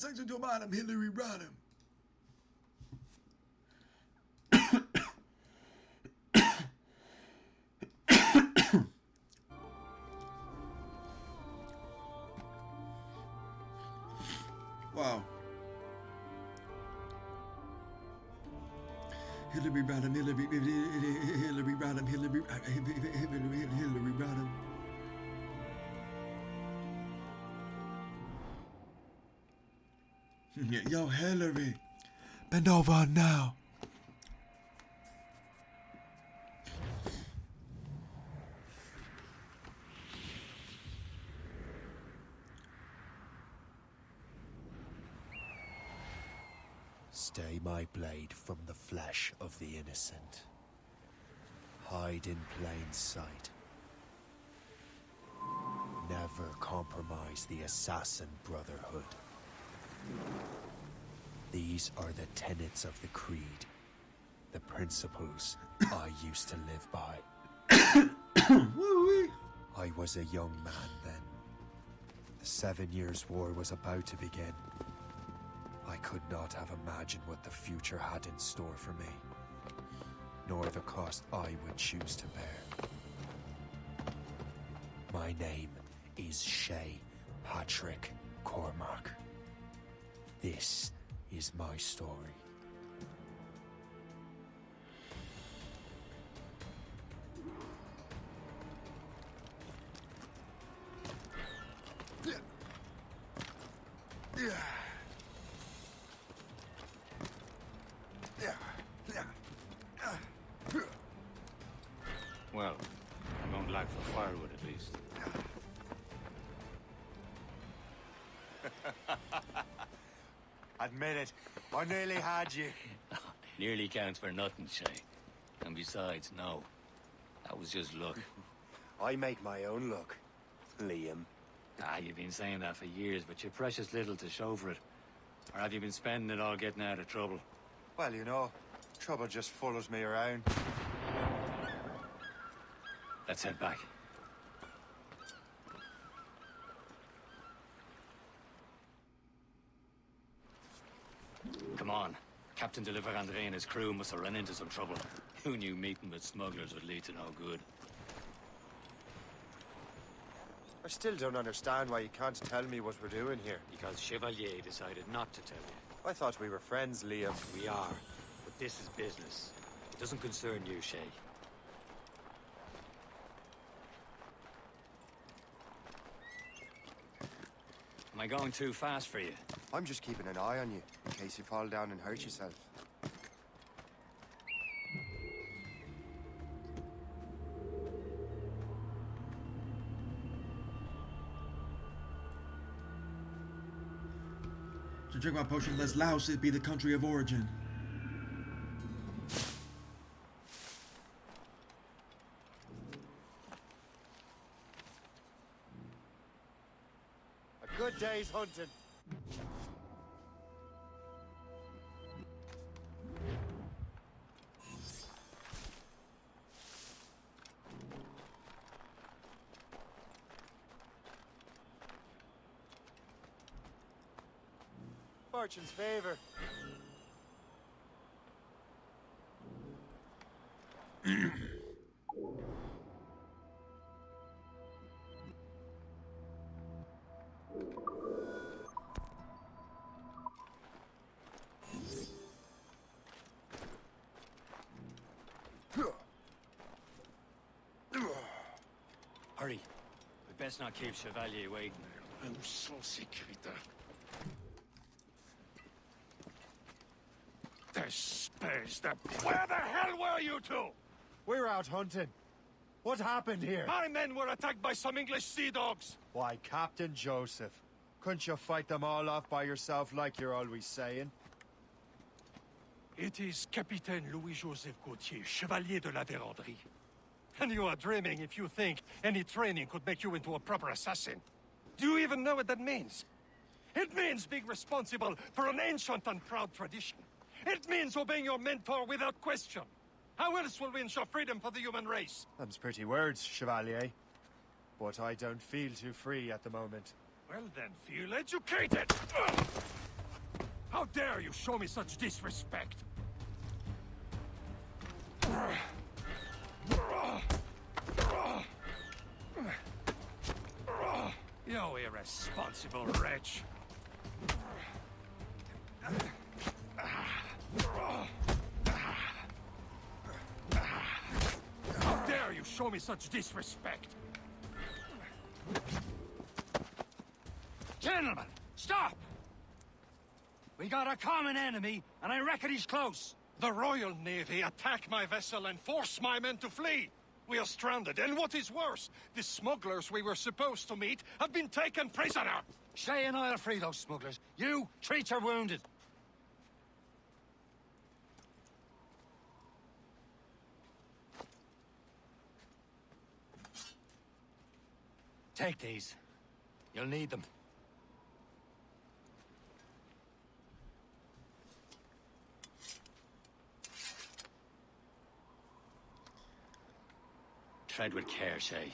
Section to bottom, Hillary Rodham. Wow. Hillary Rodham, Hillary Rodham, Hillary Rodham. Yo, Hillary, bend over now. Stay my blade from the flesh of the innocent. Hide in plain sight. Never compromise the Assassin Brotherhood. These are the tenets of the Creed, the principles I used to live by. I was a young man then. The 7 Years' War was about to begin. I could not have imagined what the future had in store for me, nor the cost I would choose to bear. My name is Shay Patrick Cormac. This is my story. Well, I won't lack for firewood at least. Admit it, I nearly had you. Nearly counts for nothing, Shay. And besides, no. That was just luck. I make my own luck, Liam. You've been saying that for years, but you're precious little to show for it. Or have you been spending it all getting out of trouble? Well, you know, trouble just follows me around. Let's head back. Come on. Captain Deliver Andre and his crew must have run into some trouble. Who knew meeting with smugglers would lead to no good? I still don't understand why you can't tell me what we're doing here. Because Chevalier decided not to tell you. I thought we were friends, Liam. We are, but this is business. It doesn't concern you, Shay. Am I going too fast for you? I'm just keeping an eye on you, in case you fall down and hurt yourself. To drink my potion, lest Laos be the country of origin. A good day's hunting. Fortune's favor. Hurry. We best not keep Chevalier waiting. Nous sommes sécuritaires. Where the hell were you two? We're out hunting. What happened here? My men were attacked by some English sea dogs. Why, Captain Joseph. Couldn't you fight them all off by yourself like you're always saying? It is Capitaine Louis-Joseph Gauthier, Chevalier de la Vérendrye. And you are dreaming if you think any training could make you into a proper assassin. Do you even know what that means? It means being responsible for an ancient and proud tradition. It means obeying your mentor without question. How else will we ensure freedom for the human race? Them's pretty words, Chevalier. But I don't feel too free at the moment. Well then, feel educated! dare you show me such disrespect? You irresponsible wretch. How dare you show me such disrespect? Gentlemen, stop! We got a common enemy, and I reckon he's close. The Royal Navy attack my vessel and force my men to flee. We are stranded, and what is worse, the smugglers we were supposed to meet have been taken prisoner. Shay and I'll free those smugglers. You, treat your wounded. Take these. You'll need them. Tread with care, Shay.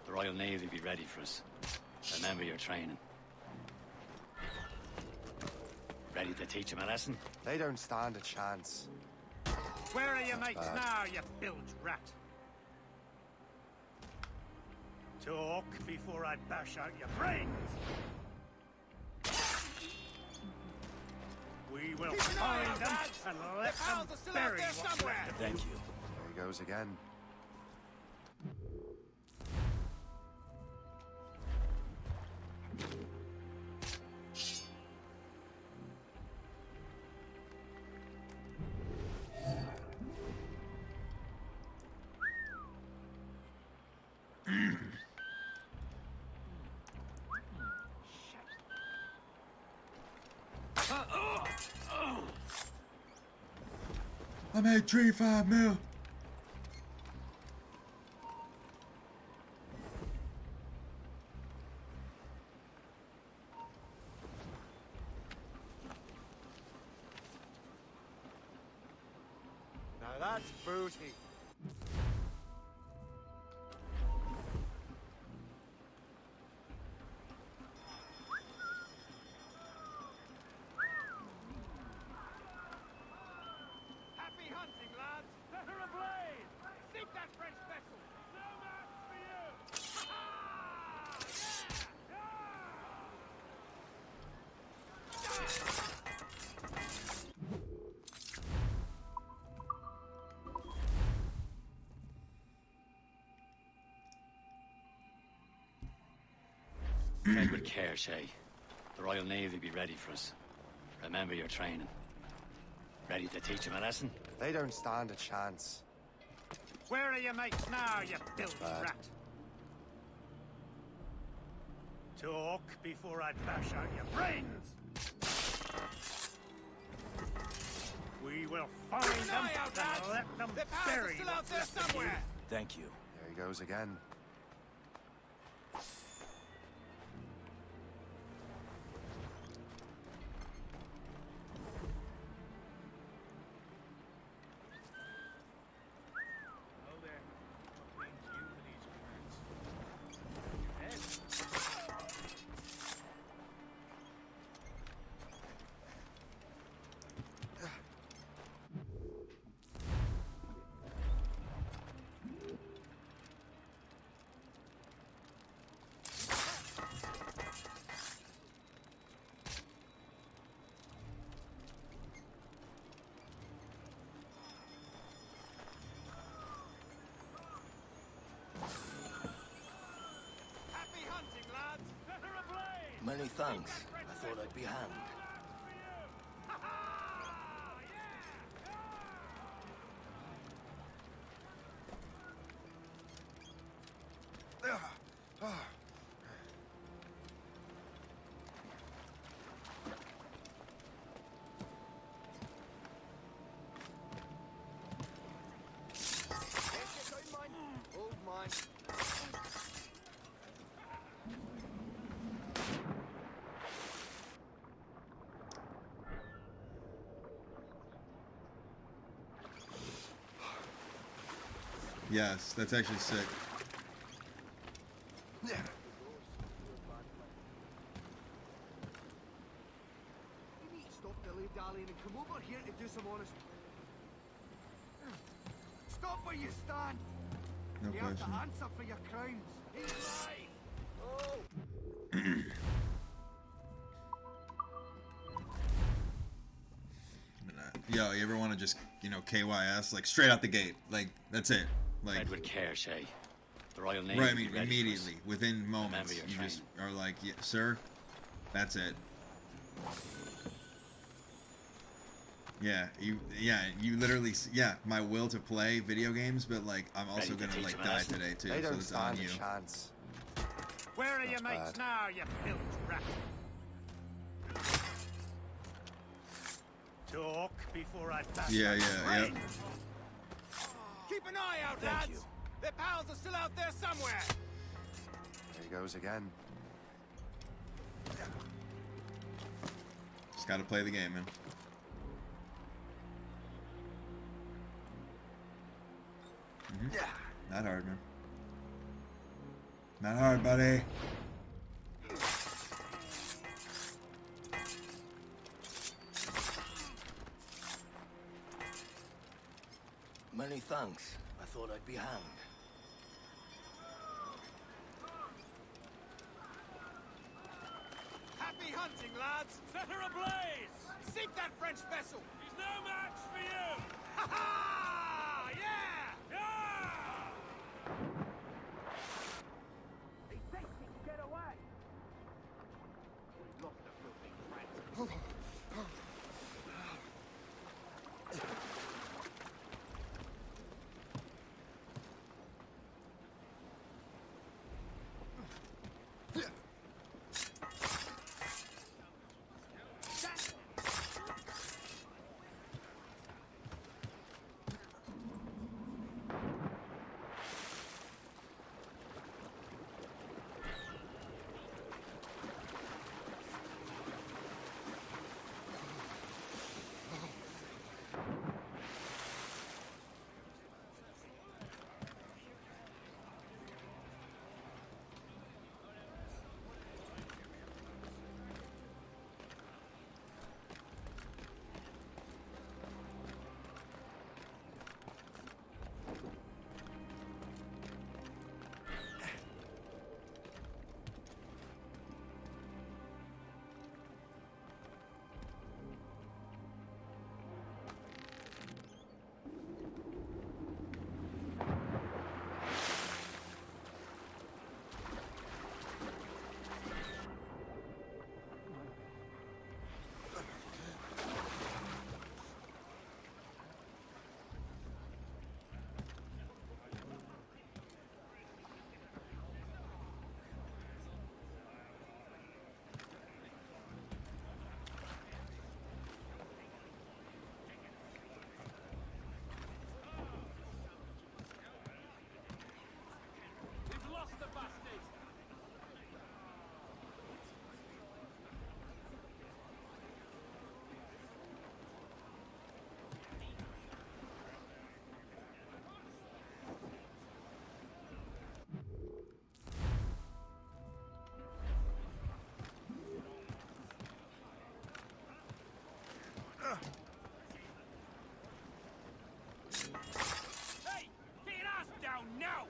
The Royal Navy will be ready for us. Remember your training. Ready to teach them a lesson? They don't stand a chance. Where are your mates now, you bilge rat? Talk before I bash out your brains! We will find them and let them bury what's left. Thank you. There he goes again. I made 3-5 mil. Now that's booty. Happy hunting, lads! Set her ablaze! Sink that French vessel! No match for you! Tread with care, Shay. The Royal Navy will be ready for us. Remember your training. Ready to teach them a lesson? They don't stand a chance. Where are your mates now, you bilge rat? Talk before I bash out your brains! We will find them and let them bury still out there somewhere. Thank you. There he goes again. Happy hunting, lads! Set her ablaze! Many thanks. I thought I'd be hanged. Hold mine. Yes, that's actually sick. You need to stop the dilly-dallying and come over here to do some honest... Stop where you stand! No You have question. to answer for your crimes. He's lying! Oh! Yo, you ever want to just, you know, KYS? Like, straight out the gate. Like, that's it. Like, Tread with care, Shay. The Royal Navy right, I will mean, be ready for us. immediately, within moments, Remember your you just are like, yeah, sir, that's it. Yeah, you literally, yeah, my will to play video games, but like, I'm also Ready to gonna teach like him a die lesson? today too, They so don't it's on stand you. a chance. Where are your That's mates bad. now, you bilge rat? Talk before I pass. Yeah, my yeah, brain. yep. Keep an eye out, Thank lads! you. Their pals are still out there somewhere! There he goes again. Just gotta play the game, man. Not hard, man. Not hard, buddy. Many thanks. I thought I'd be hanged. Happy hunting, lads! Set her ablaze! Sink that French vessel! He's no match for you! Ha ha! Yeah! Yeah! They think we can get away! We lost a filthy friend. We've lost the bastard! Hey! Get your ass down now!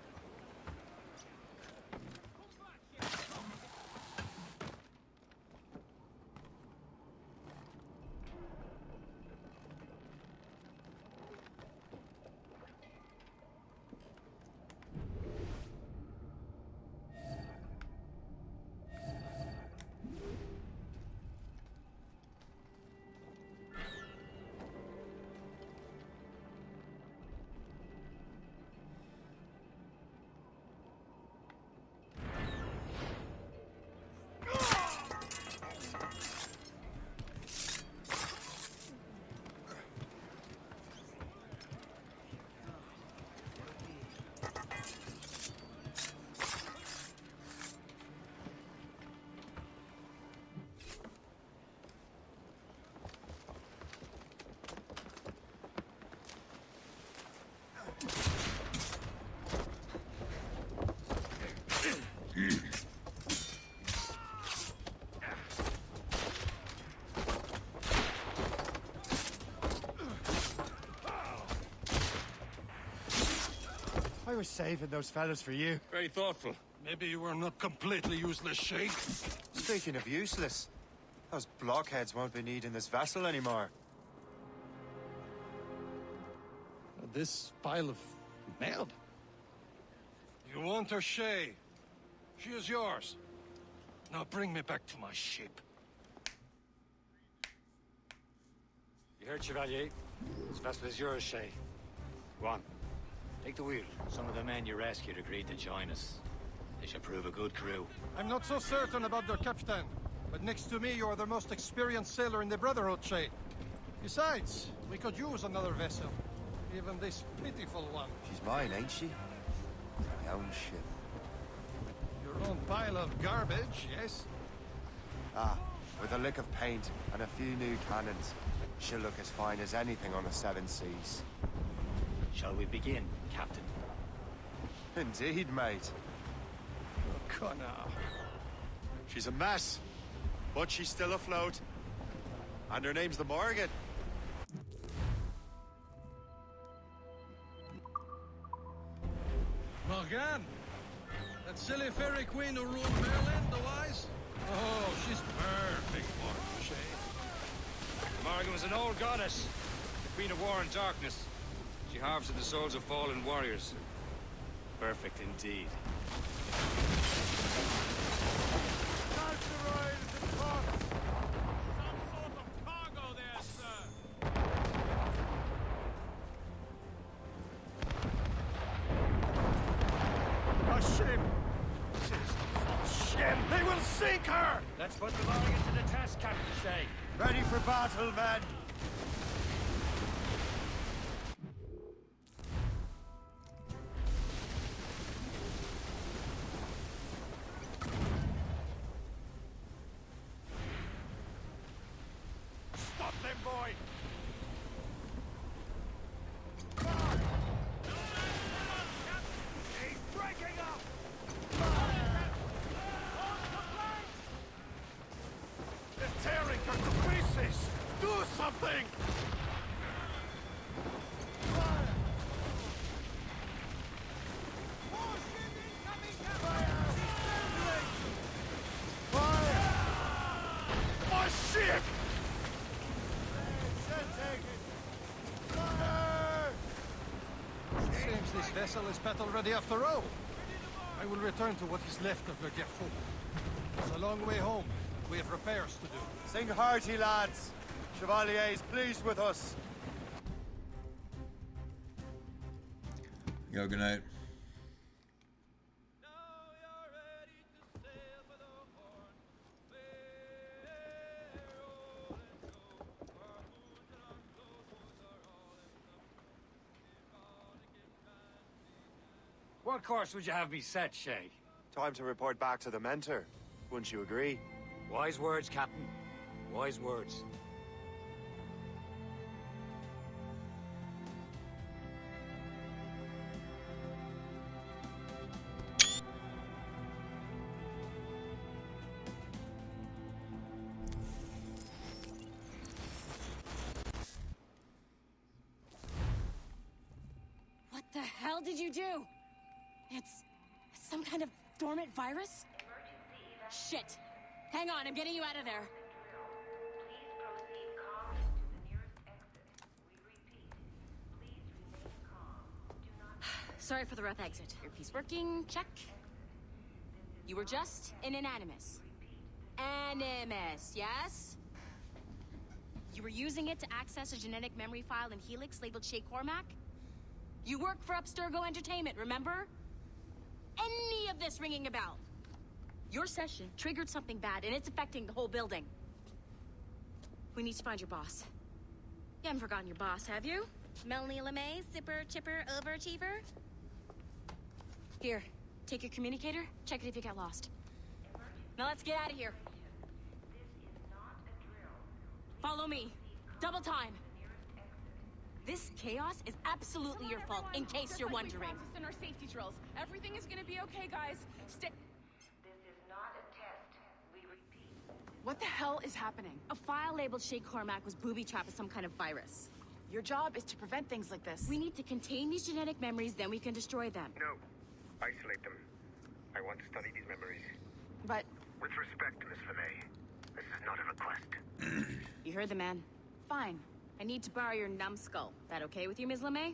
was saving those fellas for you. Very thoughtful. Maybe you were not completely useless, Shay. Speaking of useless, those blockheads won't be needing this vessel anymore. This pile of merde? You want her, Shay? She is yours. Now bring me back to my ship. You heard, Chevalier? This vessel is yours, Shay. Go on. Take the wheel. Some of the men you rescued agreed to join us. They should prove a good crew. I'm not so certain about their captain, but next to me you are the most experienced sailor in the Brotherhood, Shay. Besides, we could use another vessel. Even this pitiful one. She's mine, ain't she? My own ship. Your own pile of garbage, yes? Ah, with a lick of paint and a few new cannons, she'll look as fine as anything on the Seven Seas. Shall we begin, Captain? Indeed, mate. Oh, Connor. She's a mess, but she's still afloat. And her name's the Morgan. Morgan? That silly fairy queen who ruled Maryland, the wise? Oh, she's perfect for you, Shay. Morgan was an old goddess, the queen of war and darkness. She harvested the souls of fallen warriors. Perfect indeed. A ship! Shit! They will sink her! Let's put the Morgan to the test, Captain Shay. Ready for battle, men! Stop them, boy! He's breaking up! They're tearing her to pieces! Do something! My ship! Seems this vessel is battle ready after all. I will return to what is left of Le Gerfaut. It's a long way home. We have repairs to do. Sing hearty, lads. Chevalier is pleased with us. Yo, good night. What course would you have me set, Shay? Time to report back to the mentor. Wouldn't you agree? Wise words, Captain. Wise words. What the hell did you do? It's some kind of dormant virus? Shit. Hang on, I'm getting you out of there. Sorry for the rough exit. Earpiece working, check. You were just in an animus. Animus, yes? You were using it to access a genetic memory file in Helix labeled Shay Cormac? You work for Abstergo Entertainment, remember? Any of this ringing a bell? Your session triggered something bad, and it's affecting the whole building. We need to find your boss. You haven't forgotten your boss, have you? Melanie LeMay, zipper, chipper, overachiever? Here, take your communicator, check it if you get lost. Now let's get out of here. Follow me. Double time. This chaos is absolutely your fault, in case you're wondering. In our safety drills. Everything is gonna be okay, guys. Stay. This is not a test. We repeat. What the hell is happening? A file labeled Shay Cormac was booby-trapped with some kind of virus. Your job is to prevent things like this. We need to contain these genetic memories, then we can destroy them. No. Isolate them. I want to study these memories. But... With respect, Miss LeMay, this is not a request. You heard the man. fine. I need to borrow your numbskull. That okay with you, Ms. LeMay?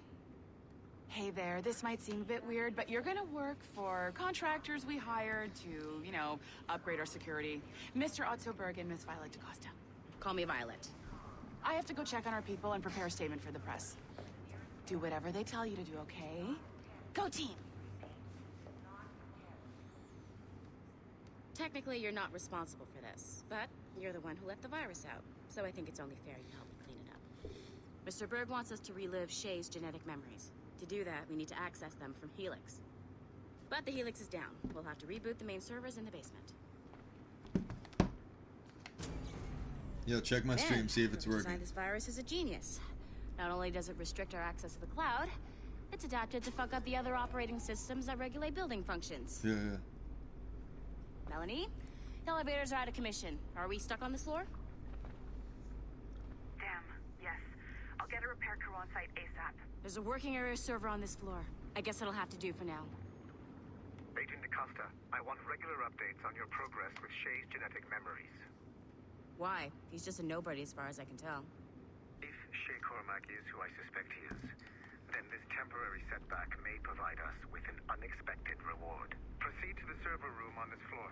Hey there, this might seem a bit weird, but you're gonna work for contractors we hired to, you know, upgrade our security. Mr. Otto Berg and Miss Violet DaCosta. Call me Violet. I have to go check on our people and prepare a statement for the press. Do whatever they tell you to do, okay? Go team! Technically, you're not responsible for this, but you're the one who let the virus out, so I think it's only fair you help me clean it up. Mr. Berg wants us to relive Shay's genetic memories. To do that, we need to access them from Helix. But the Helix is down. We'll have to reboot the main servers in the basement. Yo, check my stream, see if it's whoever working. designed this virus is a genius. Not only does it restrict our access to the cloud, it's adapted to fuck up the other operating systems that regulate building functions. Yeah. Melanie, the elevators are out of commission. Are we stuck on this floor? Damn, yes. I'll get a repair crew on site ASAP. There's a working area server on this floor. I guess it'll have to do for now. Agent DaCosta, I want regular updates on your progress with Shay's genetic memories. Why? He's just a nobody as far as I can tell. If Shay Cormac is who I suspect he is, then this temporary setback may provide us with an unexpected reward. Proceed to the server room on this floor.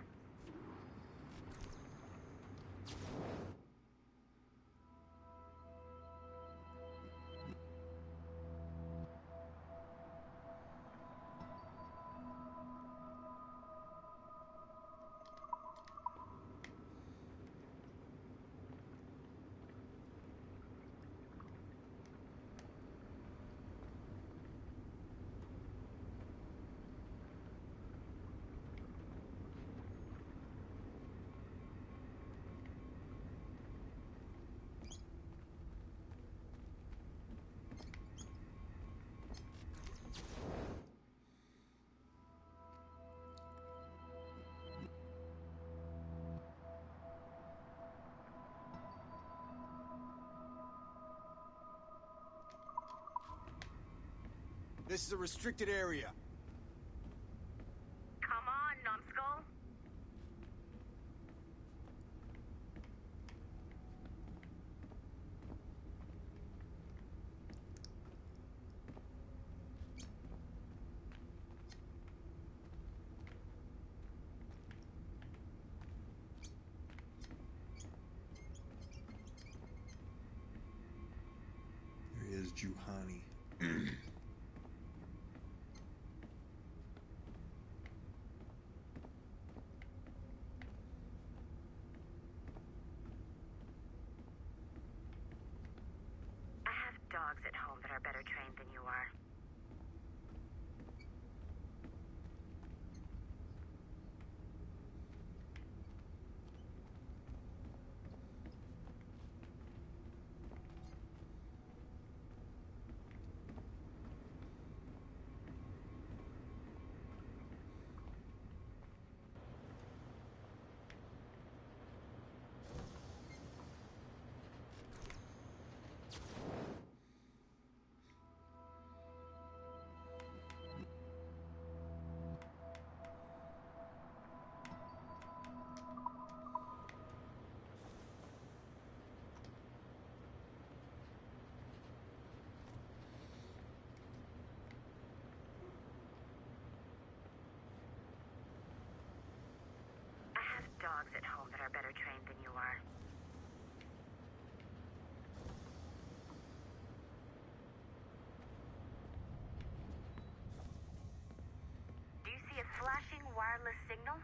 This is a restricted area. Come on, numbskull. There is Juhani. I have dogs at home that are better trained than you are. I have dogs at home that are better trained than you are. Do you see a flashing wireless signal?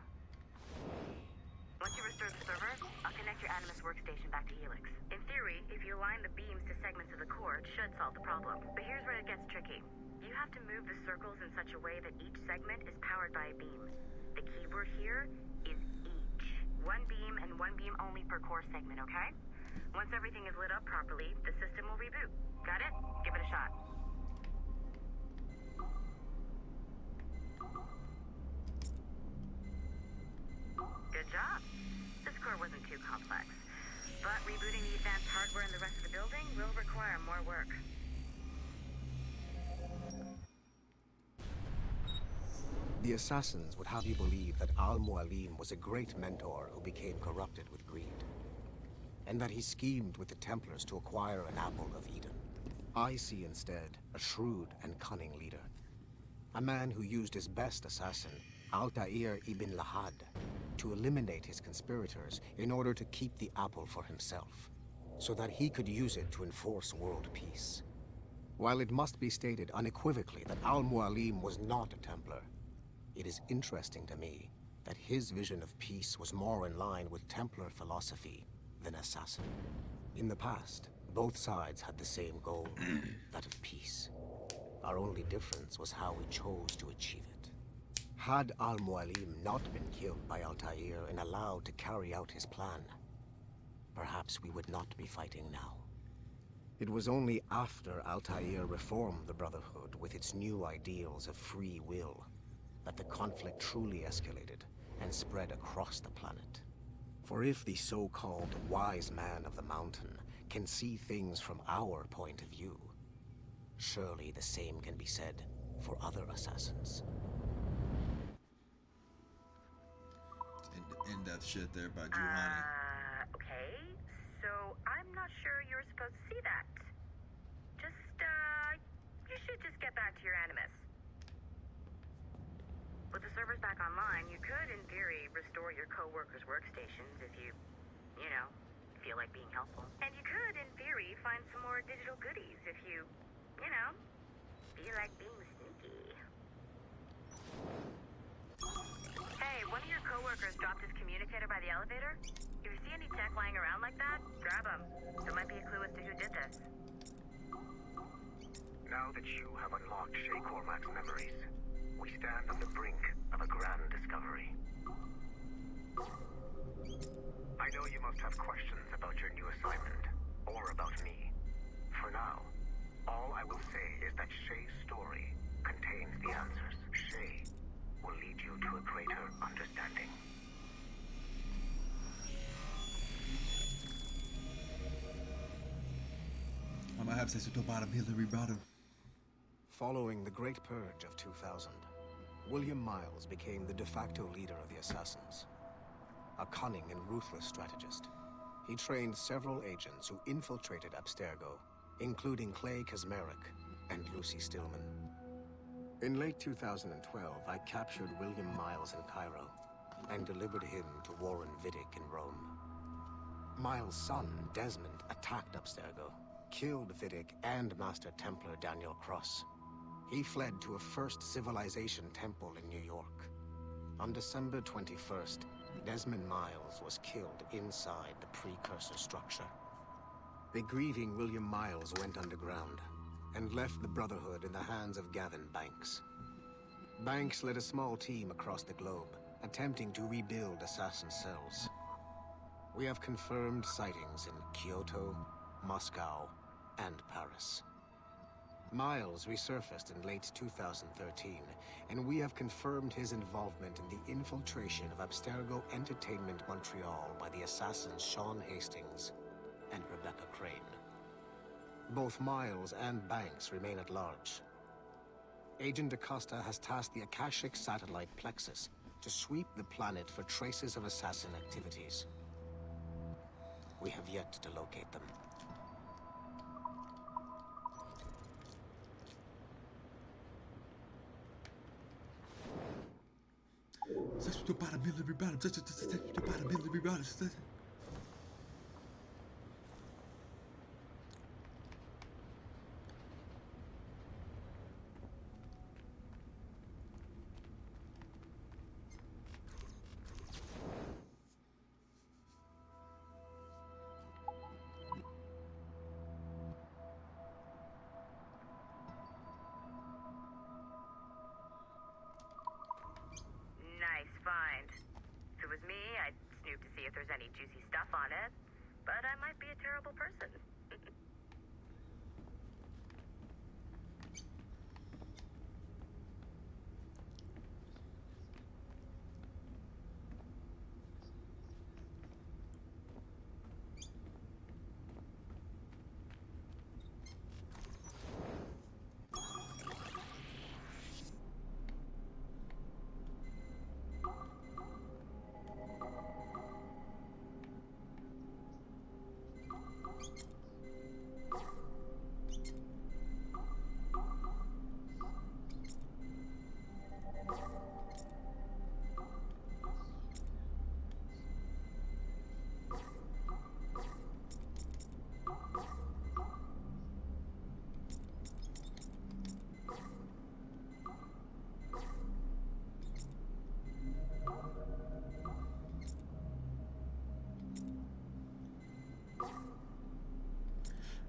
Once you restore the server, I'll connect your Animus workstation back to Helix. In theory, if you align the beams to segments of the core, it should solve the problem. But here's where it gets tricky. You have to move the circles in such a way that each segment is powered by a beam. The keyword here is each. One beam and one beam only per core segment, okay? Once everything is lit up properly, the system will reboot. Got it? Give it a shot. Good job. This core wasn't too complex. But rebooting the advanced hardware Software in the rest of the building will require more work. The assassins would have you believe that Al-Mualim was a great mentor who became corrupted with greed, and that he schemed with the Templars to acquire an apple of Eden. I see instead a shrewd and cunning leader, a man who used his best assassin, Altair ibn Lahad, to eliminate his conspirators in order to keep the apple for himself, so that he could use it to enforce world peace. While it must be stated unequivocally that Al-Mualim was not a Templar, it is interesting to me that his vision of peace was more in line with Templar philosophy than assassin. In the past, both sides had the same goal, that of peace. Our only difference was how we chose to achieve it. Had Al-Mualim not been killed by Altair and allowed to carry out his plan, perhaps we would not be fighting now. It was only after Altair reformed the Brotherhood with its new ideals of free will that the conflict truly escalated and spread across the planet. For if the so-called wise man of the mountain can see things from our point of view, surely the same can be said for other assassins. In-depth shit there by Juhani. Okay. So I'm not sure you're supposed to see that. You should just get back to your Animus. With the servers back online, you could, in theory, restore your co-workers' workstations if you feel like being helpful. And you could, in theory, find some more digital goodies if you feel like being sneaky. Hey, one of your co-workers dropped his communicator by the elevator. If you see any tech lying around like that, grab them. There might be a clue as to who did this. Now that you have unlocked Shay Cormac's memories, we stand on the brink of a grand discovery. I know you must have questions about your new assignment, or about me. For now, all I will say is that Shay's story contains the answers. Shay will lead you to a greater understanding. I might have sex with the bottom, Hillary bottom. Following the Great Purge of 2000, William Miles became the de facto leader of the Assassins. A cunning and ruthless strategist, he trained several agents who infiltrated Abstergo, including Clay Kazmarek and Lucy Stillman. In late 2012, I captured William Miles in Cairo and delivered him to Warren Vidic in Rome. Miles' son, Desmond, attacked Abstergo, killed Vidic and Master Templar Daniel Cross. He fled to a First Civilization temple in New York. On December 21st, Desmond Miles was killed inside the precursor structure. The grieving William Miles went underground and left the Brotherhood in the hands of Gavin Banks. Banks led a small team across the globe, attempting to rebuild assassin cells. We have confirmed sightings in Kyoto, Moscow, and Paris. Miles resurfaced in late 2013, and we have confirmed his involvement in the infiltration of Abstergo Entertainment Montreal by the assassins Sean Hastings and Rebecca Crane. Both Miles and Banks remain at large. Agent Acosta has tasked the Akashic satellite Plexus to sweep the planet for traces of assassin activities. We have yet to locate them. Sex with the bottom, Hillary bottom. Sex with the bottom, Hillary bottom. Nice find. If it was me, I'd snoop to see if there's any juicy stuff on it. But I might be a terrible person.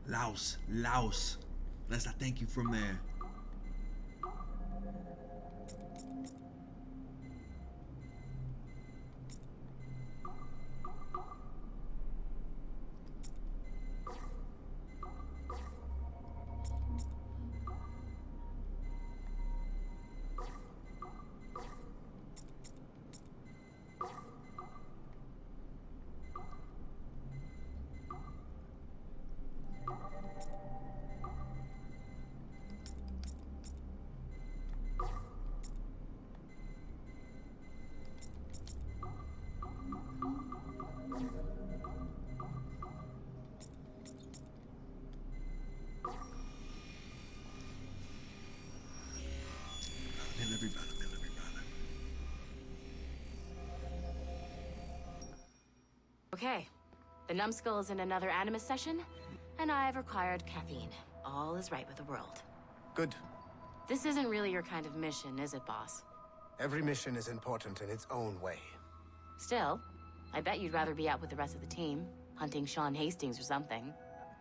Laos. That's a thank you from there. Okay, the numbskull is in another Animus session, and I've required caffeine. All is right with the world. Good. This isn't really your kind of mission, is it, boss? Every mission is important in its own way. Still, I bet you'd rather be out with the rest of the team, hunting Sean Hastings or something.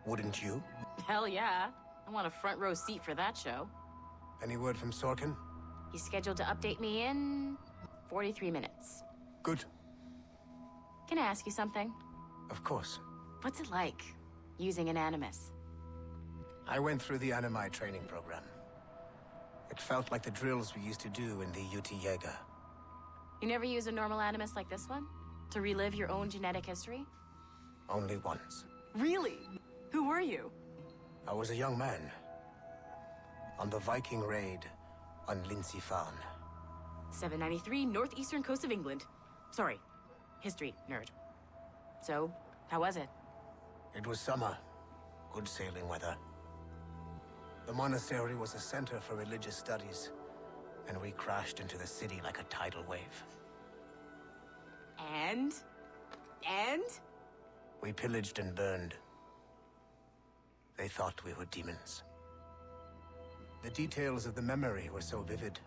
Wouldn't you? Hell yeah. I want a front row seat for that show. Any word from Sorkin? He's scheduled to update me in 43 minutes. Good. Can I ask you something? Of course. What's it like, using an Animus? I went through the Animi training program. It felt like the drills we used to do in the UT Jaeger. You never use a normal Animus like this one? To relive your own genetic history? Only once. Really? Who were you? I was a young man. On the Viking raid on Lindsey Farn. 793, northeastern coast of England. Sorry, history nerd. So, how was it? It was summer. Good sailing weather. The monastery was a center for religious studies, and we crashed into the city like a tidal wave. And? We pillaged and burned. They thought we were demons. The details of the memory were so vivid.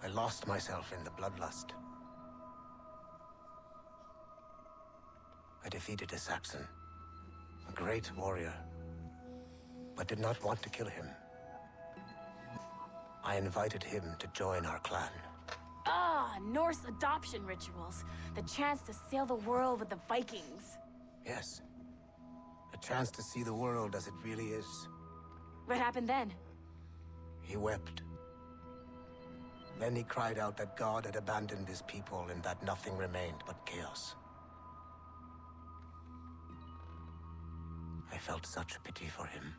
I lost myself in the bloodlust. I defeated a Saxon, a great warrior, but did not want to kill him. I invited him to join our clan. Ah, Norse adoption rituals. The chance to sail the world with the Vikings. Yes. A chance to see the world as it really is. What happened then? He wept. Then he cried out that God had abandoned his people and that nothing remained but chaos. I felt such pity for him.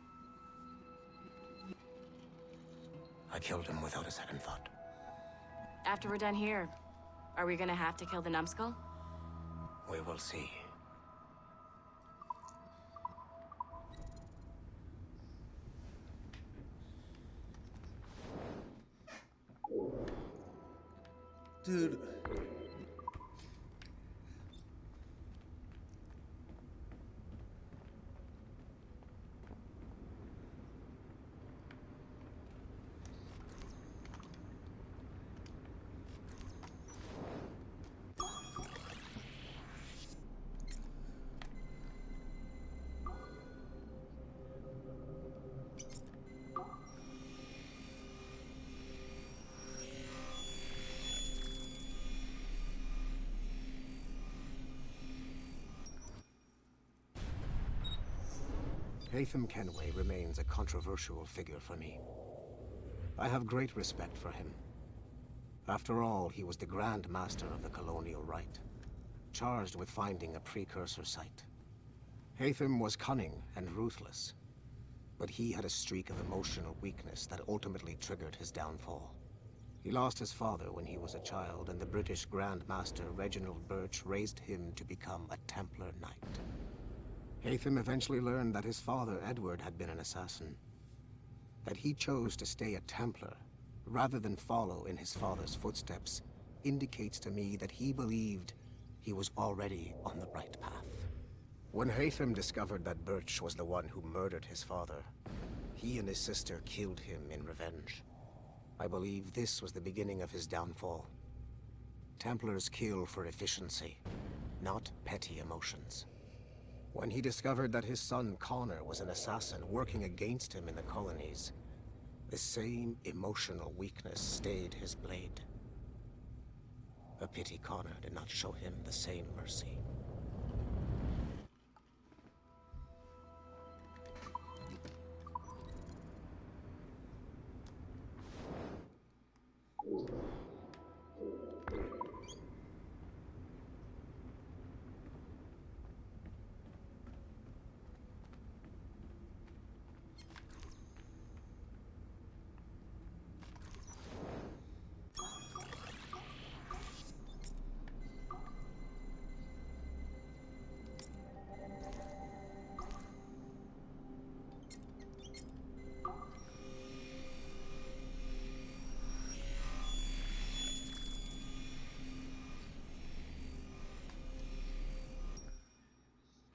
I killed him without a second thought. After we're done here, are we gonna have to kill the numbskull? We will see. Dude. Haytham Kenway remains a controversial figure for me. I have great respect for him. After all, he was the Grand Master of the Colonial Rite, charged with finding a precursor site. Haytham was cunning and ruthless, but he had a streak of emotional weakness that ultimately triggered his downfall. He lost his father when he was a child, and the British Grand Master Reginald Birch raised him to become a Templar Knight. Haytham eventually learned that his father, Edward, had been an assassin. That he chose to stay a Templar, rather than follow in his father's footsteps, indicates to me that he believed he was already on the right path. When Haytham discovered that Birch was the one who murdered his father, he and his sister killed him in revenge. I believe this was the beginning of his downfall. Templars kill for efficiency, not petty emotions. When he discovered that his son Connor was an assassin working against him in the colonies, the same emotional weakness stayed his blade. A pity Connor did not show him the same mercy.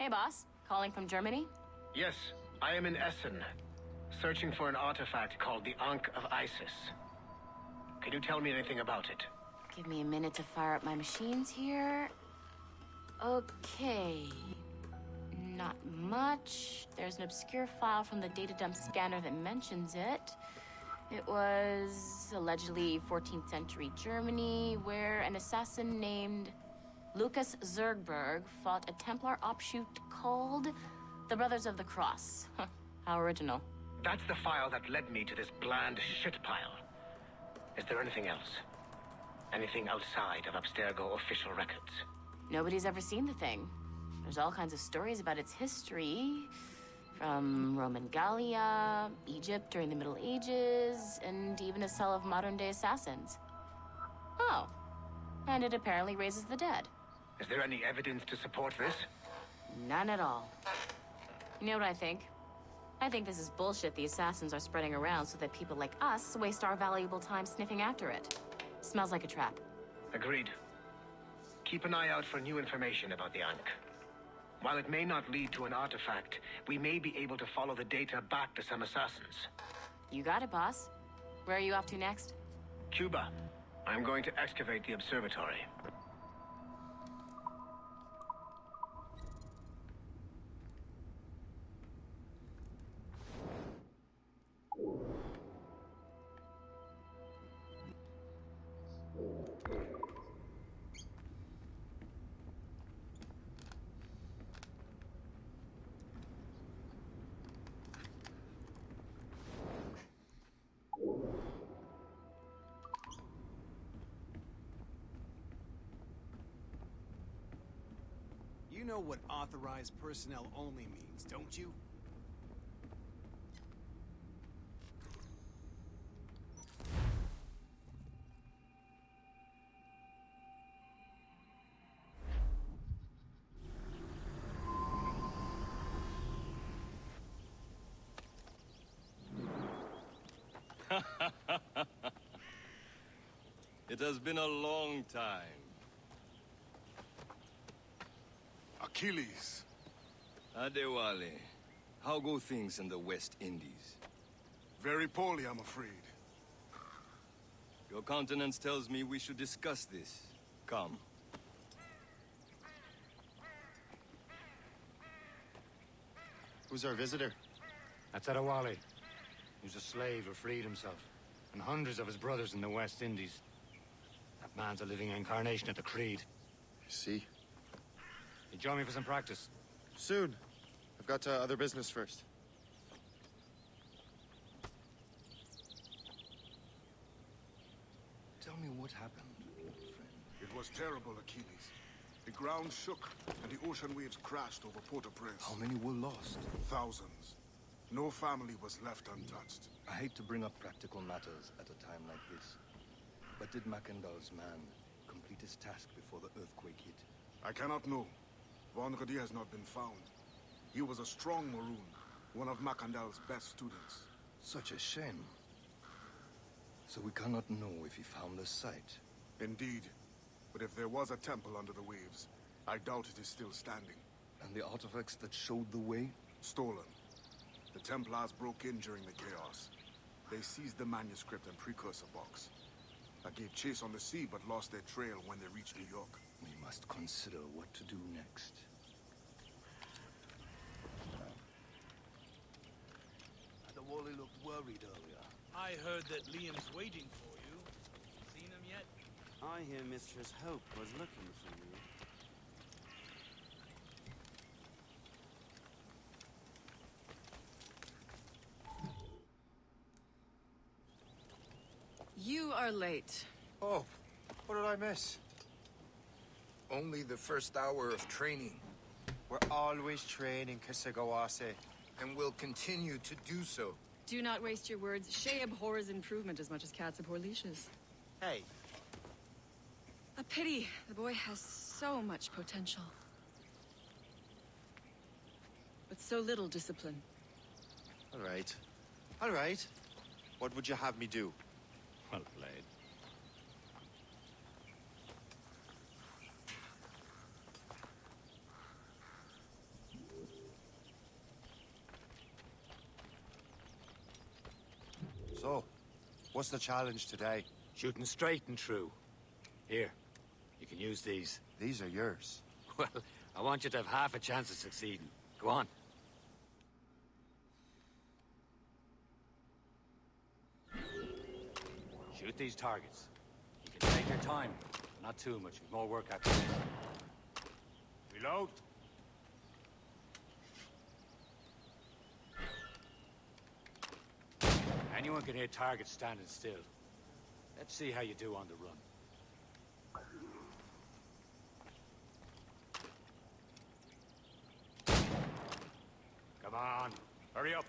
Hey, boss. Calling from Germany? Yes, I am in Essen, searching for an artifact called the Ankh of Isis. Can you tell me anything about it? Give me a minute to fire up my machines here. Okay. Not much. There's an obscure file from the data dump scanner that mentions it. It was allegedly 14th century Germany, where an assassin named Lucas Zergberg fought a Templar offshoot called the Brothers of the Cross. Huh, how original. That's the file that led me to this bland shit pile. Is there anything else? Anything outside of Abstergo official records? Nobody's ever seen the thing. There's all kinds of stories about its history, from Roman Gallia, Egypt during the Middle Ages, and even a cell of modern-day assassins. Oh, and it apparently raises the dead. Is there any evidence to support this? None at all. You know what I think? I think this is bullshit the assassins are spreading around so that people like us waste our valuable time sniffing after it. Smells like a trap. Agreed. Keep an eye out for new information about the Ankh. While it may not lead to an artifact, we may be able to follow the data back to some assassins. You got it, boss. Where are you off to next? Cuba. I'm going to excavate the observatory. You know what authorized personnel only means, don't you? It has been a long time. Achilles. Adewale, how go things in the West Indies? Very poorly, I'm afraid. Your countenance tells me we should discuss this. Come. Who's our visitor? That's Adewale. Who's a slave who freed himself. And hundreds of his brothers in the West Indies. That man's a living incarnation of the Creed. I see. You join me for some practice? Soon. I've got other business first. Tell me what happened, old friend. It was terrible, Achilles. The ground shook, and the ocean waves crashed over Port-au-Prince. How many were lost? Thousands. No family was left untouched. I hate to bring up practical matters at a time like this. But did Mackandal's man complete his task before the earthquake hit? I cannot know. Vonredi has not been found. He was a strong Maroon, one of Mackandal's best students. Such a shame. So we cannot know if he found the site. Indeed. But if there was a temple under the waves, I doubt it is still standing. And the artifacts that showed the way? Stolen. The Templars broke in during the chaos. They seized the manuscript and precursor box. I gave chase on the sea, but lost their trail when they reached New York. We must consider what to do next. worried earlier. I heard that Liam's waiting for you. Seen him yet? I hear Mistress Hope was looking for you. You are late. Oh, what did I miss? Only the first hour of training. We're always training, Kisagawase. And will continue to do so. Do not waste your words. Shay abhors improvement as much as cats abhor leashes. Hey. A pity. The boy has so much potential. But so little discipline. All right. All right. What would you have me do? Well played. So, what's the challenge today? Shooting straight and true. Here, you can use these. These are yours. Well, I want you to have half a chance of succeeding. Go on. Shoot these targets. You can take your time, but not too much. We've more work after this. Reload. Anyone can hit targets standing still. Let's see how you do on the run. Come on, hurry up.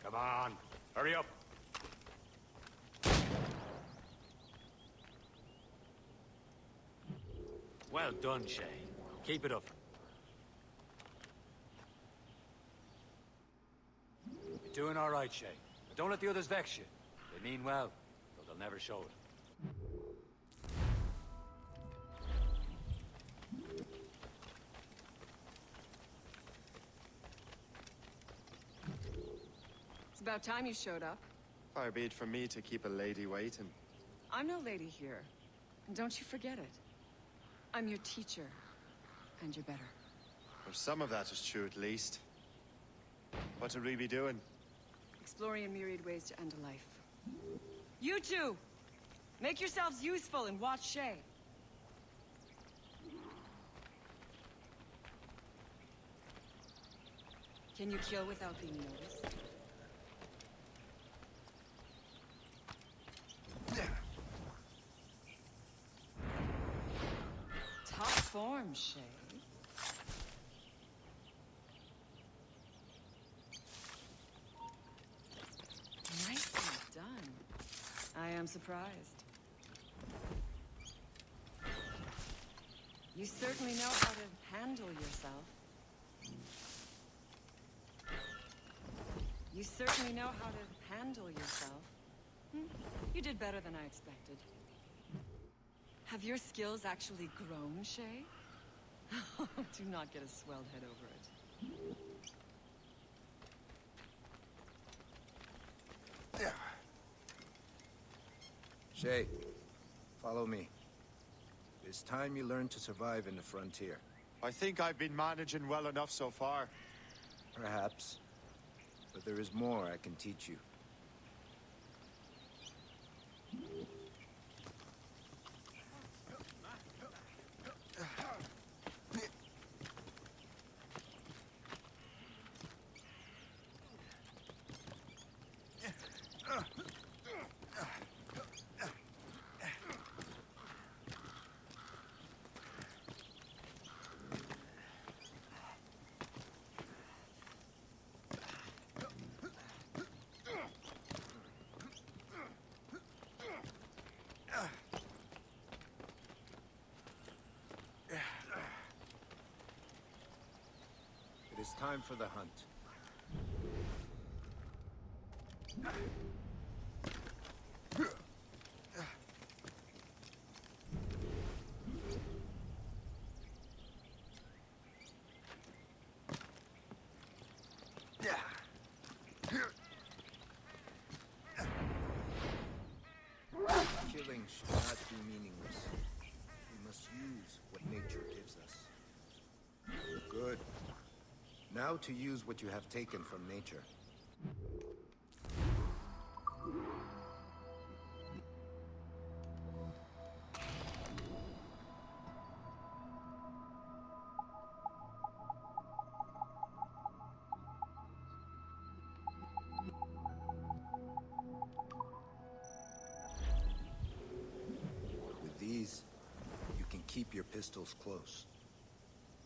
Come on, hurry up. Well done, Shay. Keep it up. You're doing all right, Shay. But don't let the others vex you. They mean well, though they'll never show it. It's about time you showed up. Far be it from me to keep a lady waiting. I'm no lady here. And don't you forget it. I'm your teacher. And you're better. Well, some of that is true, at least. What would we be doing? Exploring a myriad ways to end a life. You two! Make yourselves useful and watch Shay. Can you kill without being noticed? Top form, Shay. Nicely done. I am surprised. You certainly know how to handle yourself. You certainly know how to handle yourself. You did better than I expected. Have your skills actually grown, Shay? Do not get a swelled head over it. Shay, follow me. It's time you learn to survive in the frontier. I think I've been managing well enough so far. Perhaps. But there is more I can teach you. It is time for the hunt. how to use what you have taken from nature. With these, you can keep your pistols close.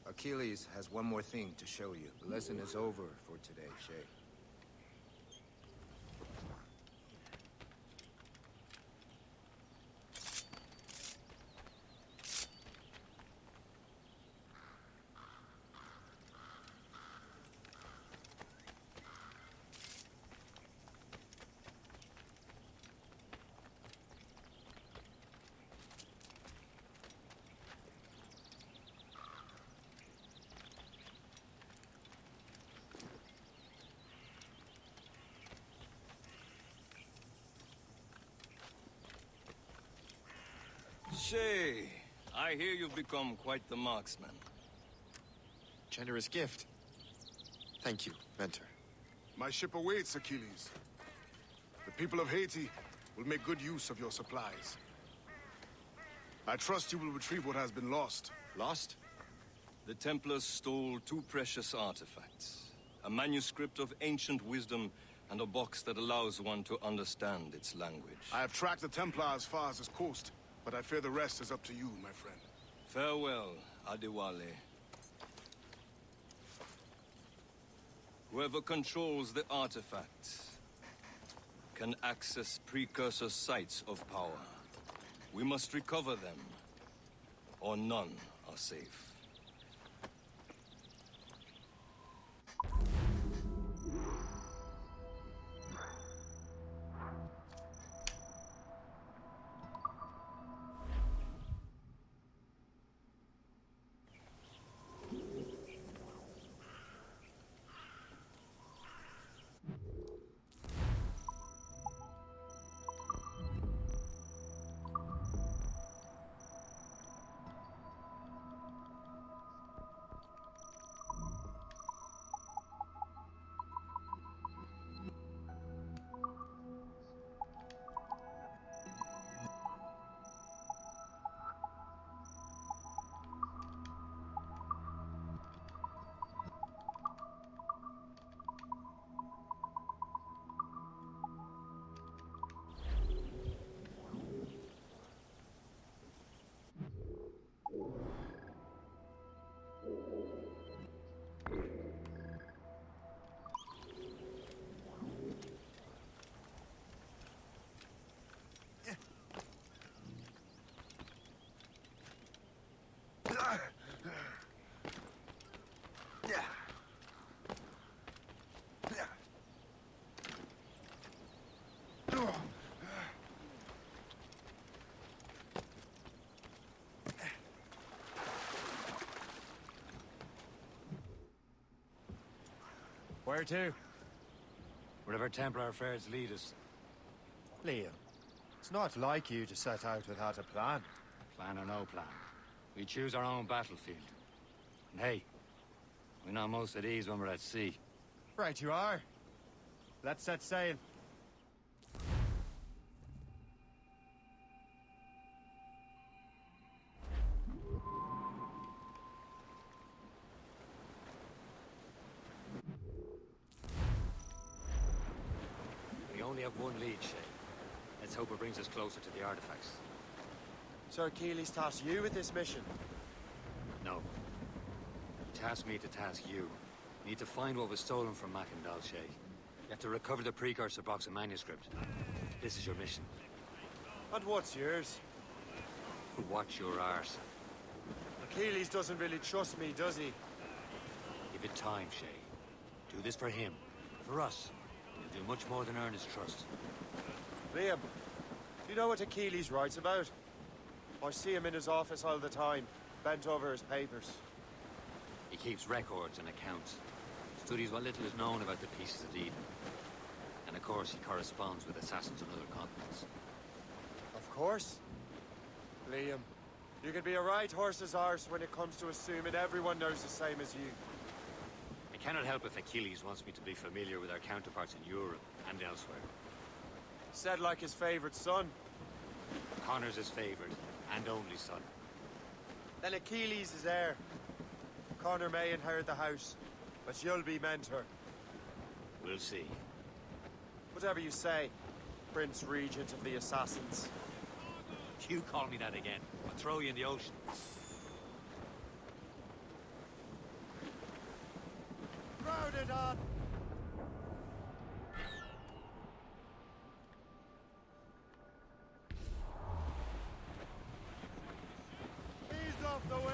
Achilles has one more thing to show you. The lesson is over for today, Shay. Shay, I hear you've become quite the marksman. Generous gift. Thank you, Mentor. My ship awaits, Achilles. The people of Haiti will make good use of your supplies. I trust you will retrieve what has been lost. Lost? The Templars stole two precious artifacts. A manuscript of ancient wisdom and a box that allows one to understand its language. I have tracked the Templar as far as this coast, but I fear the rest is up to you, my friend. Farewell, Adewale. Whoever controls the artifacts can access precursor sites of power. We must recover them, or none are safe. Where to? Wherever Templar affairs lead us. Liam, it's not like you to set out without a plan. Plan or no plan. We choose our own battlefield. And hey, we know most at ease when we're at sea. Right you are. Let's set sail. We only have one lead, Shay. Let's hope it brings us closer to the artifacts. Sir Achilles tasked you with this mission. No. He tasked me to task you. We need to find what was stolen from Mackandal, Shay. You have to recover the precursor box and manuscript. This is your mission. And what's yours? Watch your arse. Achilles doesn't really trust me, does he? Give it time, Shay. Do this for him. For us. You'll do much more than earn his trust. Liam, do you know what Achilles writes about? I see him in his office all the time, bent over his papers. He keeps records and accounts. Studies what little is known about the pieces of Eden. And of course, he corresponds with assassins on other continents. Of course. Liam, you can be a right horse's arse when it comes to assuming everyone knows the same as you. I cannot help if Achilles wants me to be familiar with our counterparts in Europe and elsewhere. Said like his favorite son. Connor's his favorite and only son. Then Achilles is heir. Connor may inherit the house, but you'll be mentor. We'll see. Whatever you say, Prince Regent of the Assassins. You call me that again, I'll throw you in the ocean. Crowded on! Ease off the way!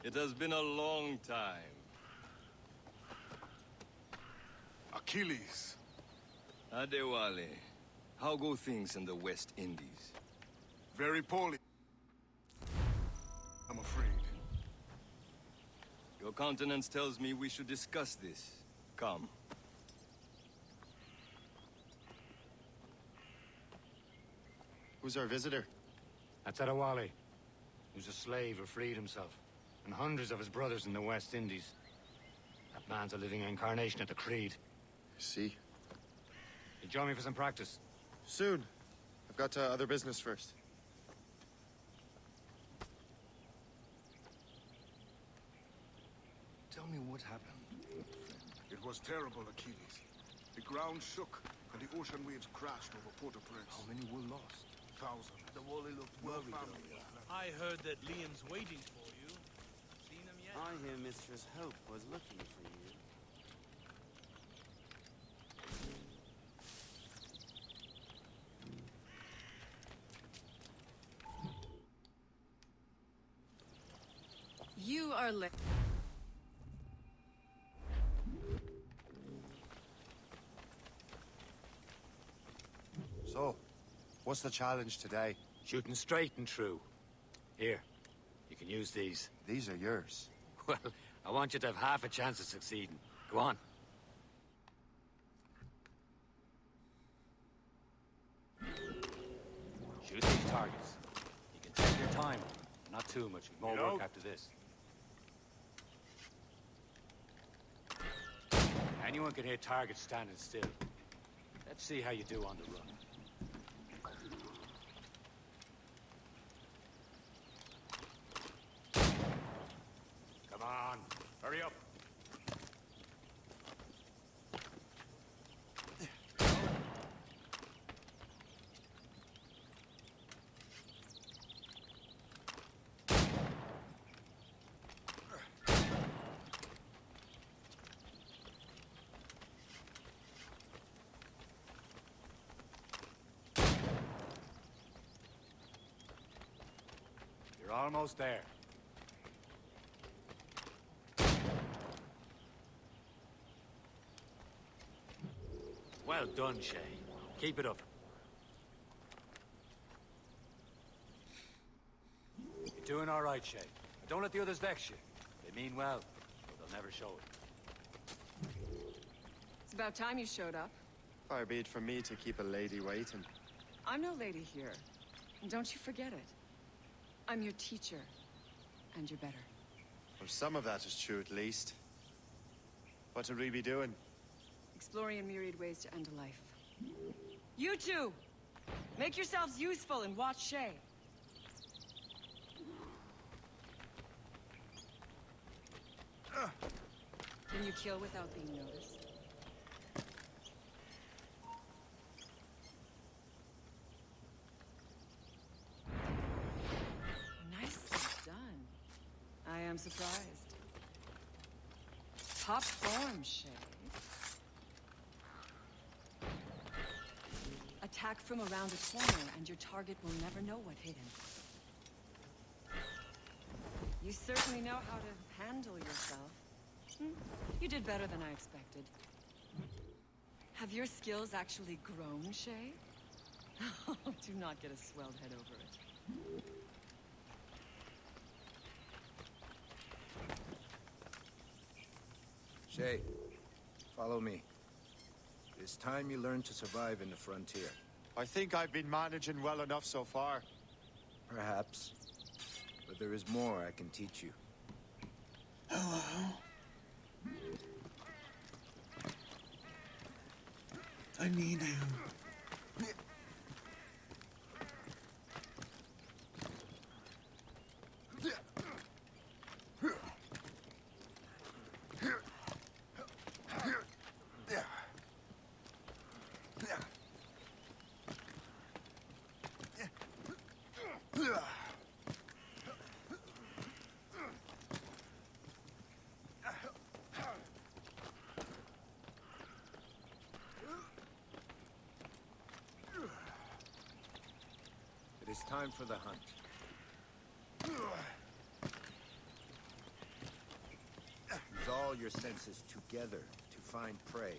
It has been a long time. Achilles. Adewale, how go things in the West Indies? Very poorly. I'm afraid. Your countenance tells me we should discuss this. Come. Who's our visitor? That's Adewale, who's a slave who freed himself, and hundreds of his brothers in the West Indies. That man's a living incarnation of the Creed. See? You join me for some practice? Soon. I've got other business first. Tell me what happened. It was terrible, Achilles. The ground shook, and the ocean waves crashed over Port-au-Prince. How many were lost? Thousands. Adewale looked worried earlier. I heard that Liam's waiting for you. Seen him yet? I hear Mistress Hope was looking for you. You are late. So, what's the challenge today? Shooting straight and true. Here, you can use these. These are yours. Well, I want you to have half a chance of succeeding. Go on. Shoot these targets. You can take your time. Not too much. More work after this. Anyone can hit targets standing still. Let's see how you do on the run. Come on, hurry up. You're almost there. Well done, Shay. Keep it up. You're doing all right, Shay. Don't let the others vex you. They mean well, but they'll never show it. It's about time you showed up. Far be it from me to keep a lady waiting. I'm no lady here. And don't you forget it. I'm your teacher. And you're better. Well, some of that is true, at least. What would we be doing? Exploring a myriad ways to end a life. You two! Make yourselves useful and watch Shay. Can you kill without being noticed? Nicely done. I am surprised. Top form, Shay. Attack from around a corner, and your target will never know what hit him. You certainly know how to handle yourself. You did better than I expected. Have your skills actually grown, Shay? Do not get a swelled head over it. Shay, follow me. It's time you learn to survive in the frontier. I think I've been managing well enough so far. Perhaps. But there is more I can teach you. Hello. I need you. It is time for the hunt. Use all your senses together to find prey.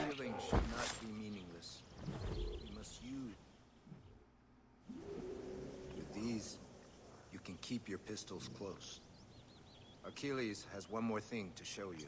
Killing should not be meaningless. You must use. With these, you can keep your pistols close. Achilles has one more thing to show you.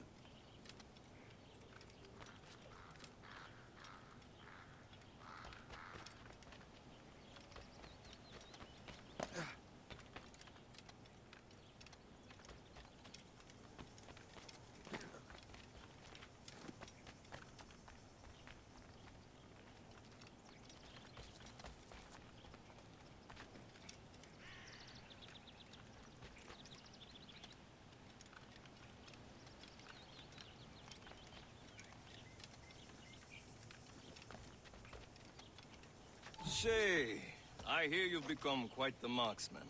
Shay, I hear you've become quite the marksman.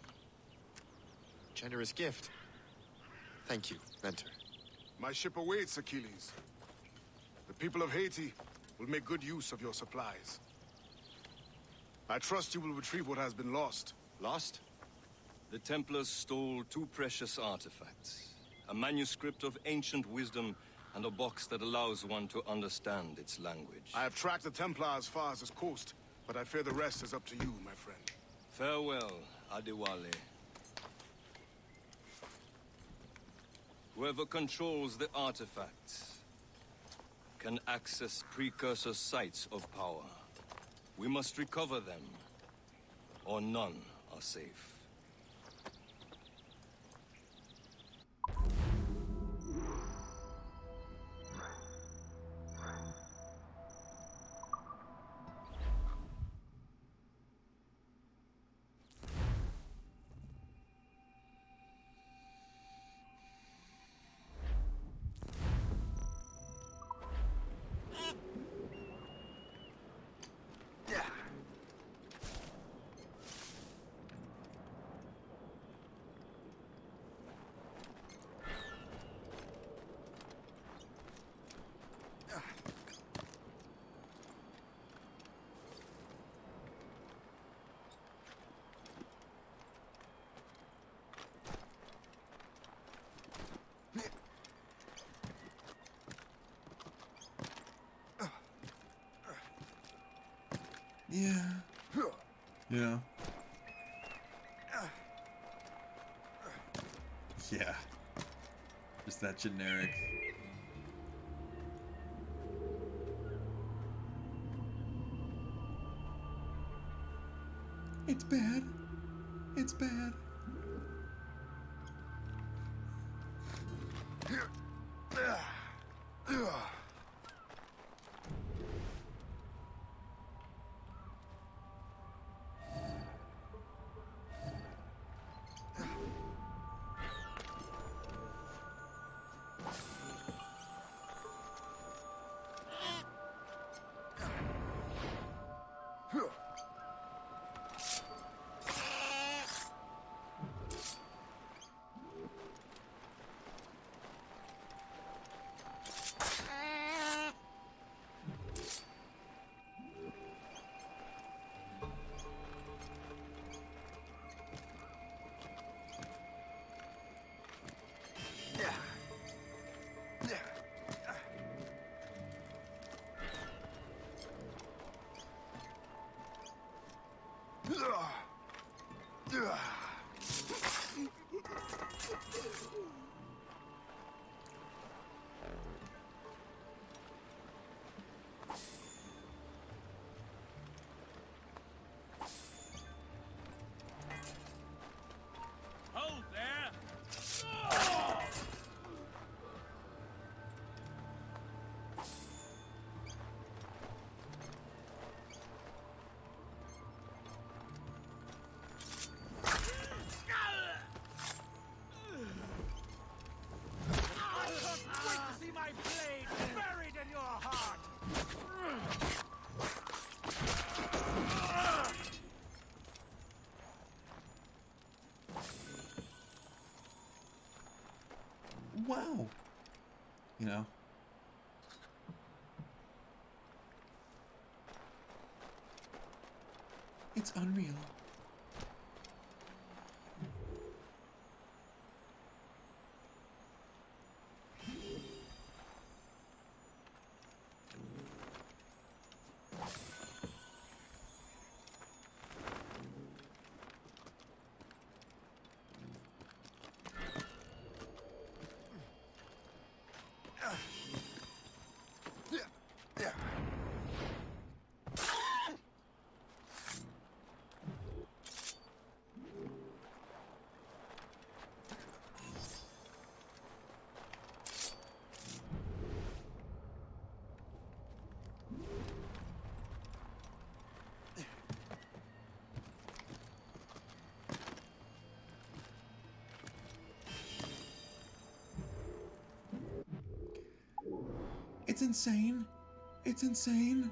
Generous gift. Thank you, Mentor. My ship awaits, Achilles. The people of Haiti will make good use of your supplies. I trust you will retrieve what has been lost. Lost? The Templars stole two precious artifacts. A manuscript of ancient wisdom and a box that allows one to understand its language. I have tracked the Templar as far as this coast, but I fear the rest is up to you, my friend. Farewell, Adewale. Whoever controls the artifacts can access precursor sites of power. We must recover them, or none are safe. Yeah. Yeah. Yeah. Just that generic. It's bad. It's bad. Hold there! I can't wait to see my blade buried in your heart! Wow. You know. It's unreal. It's insane. It's insane.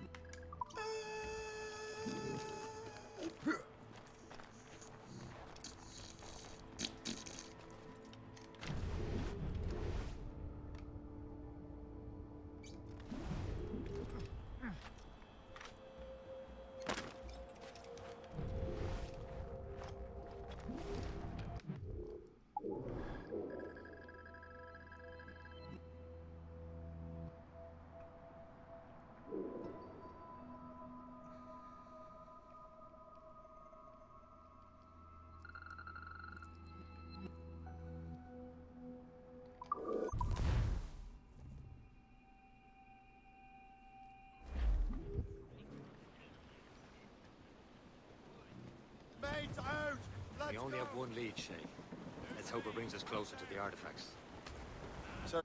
Mates out! We only have one lead, Shay. Let's hope it brings us closer to the artifacts. Sir.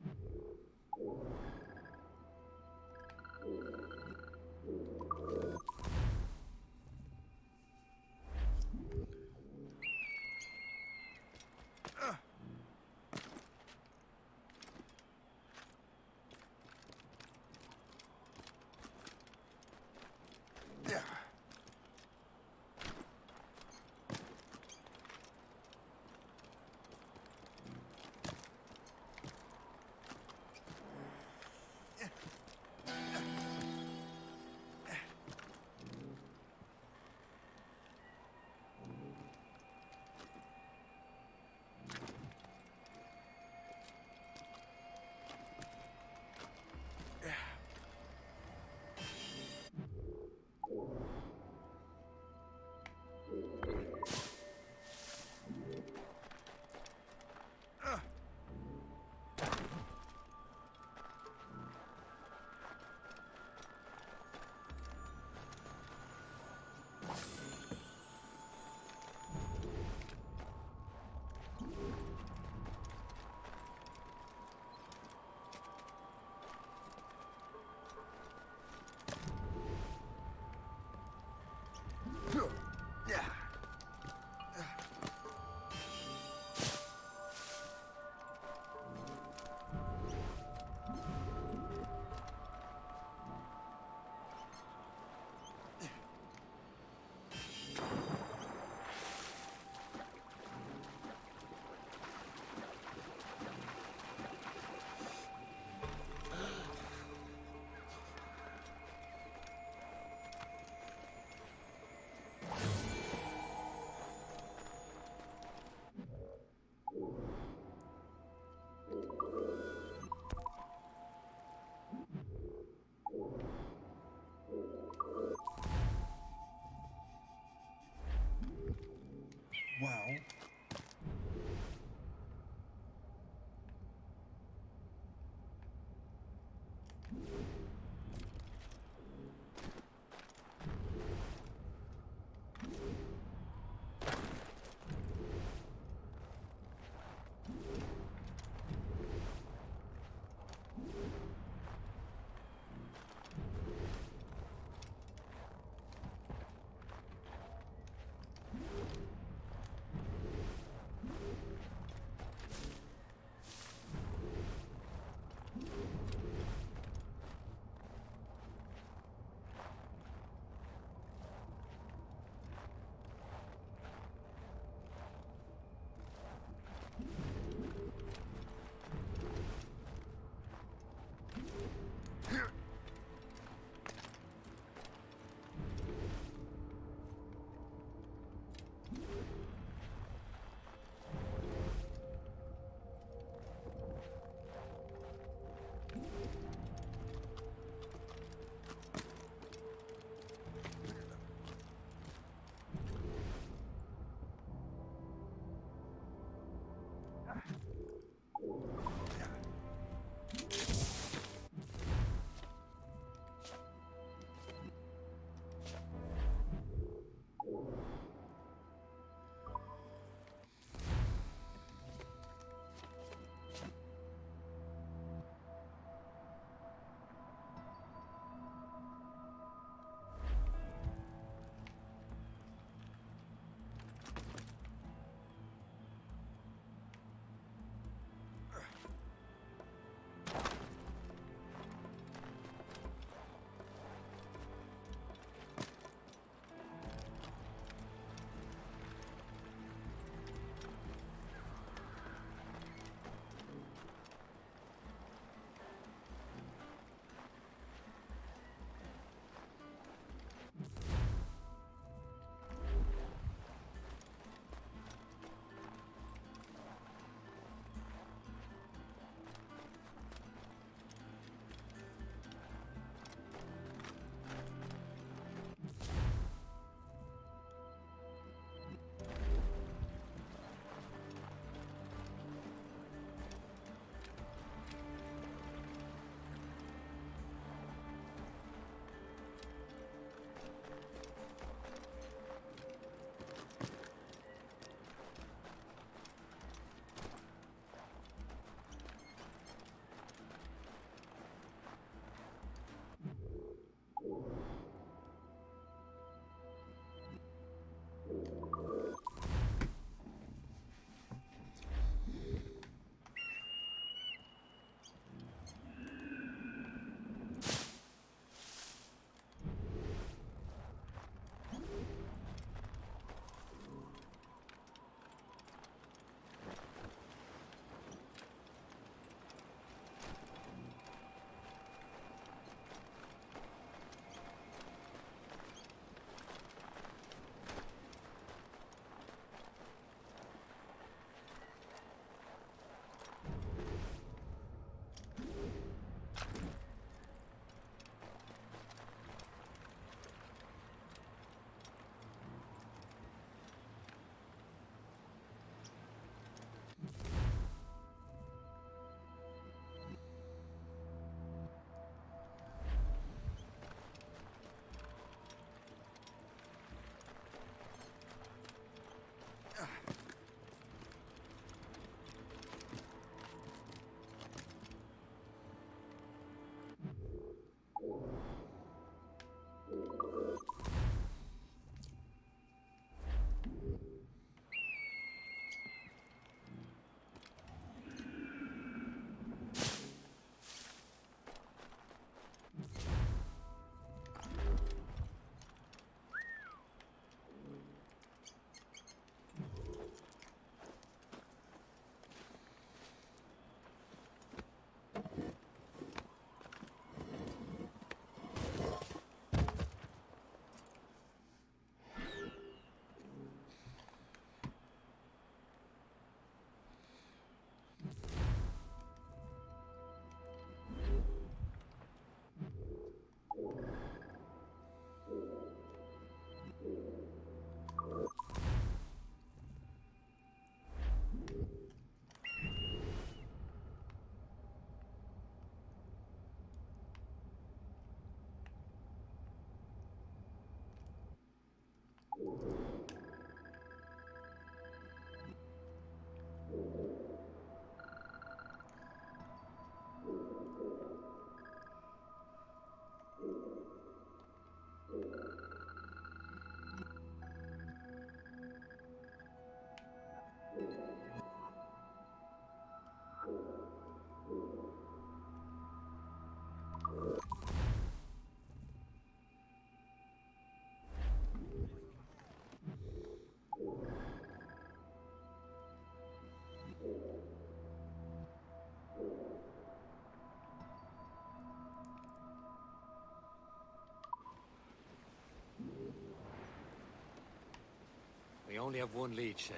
We only have one lead, Shay.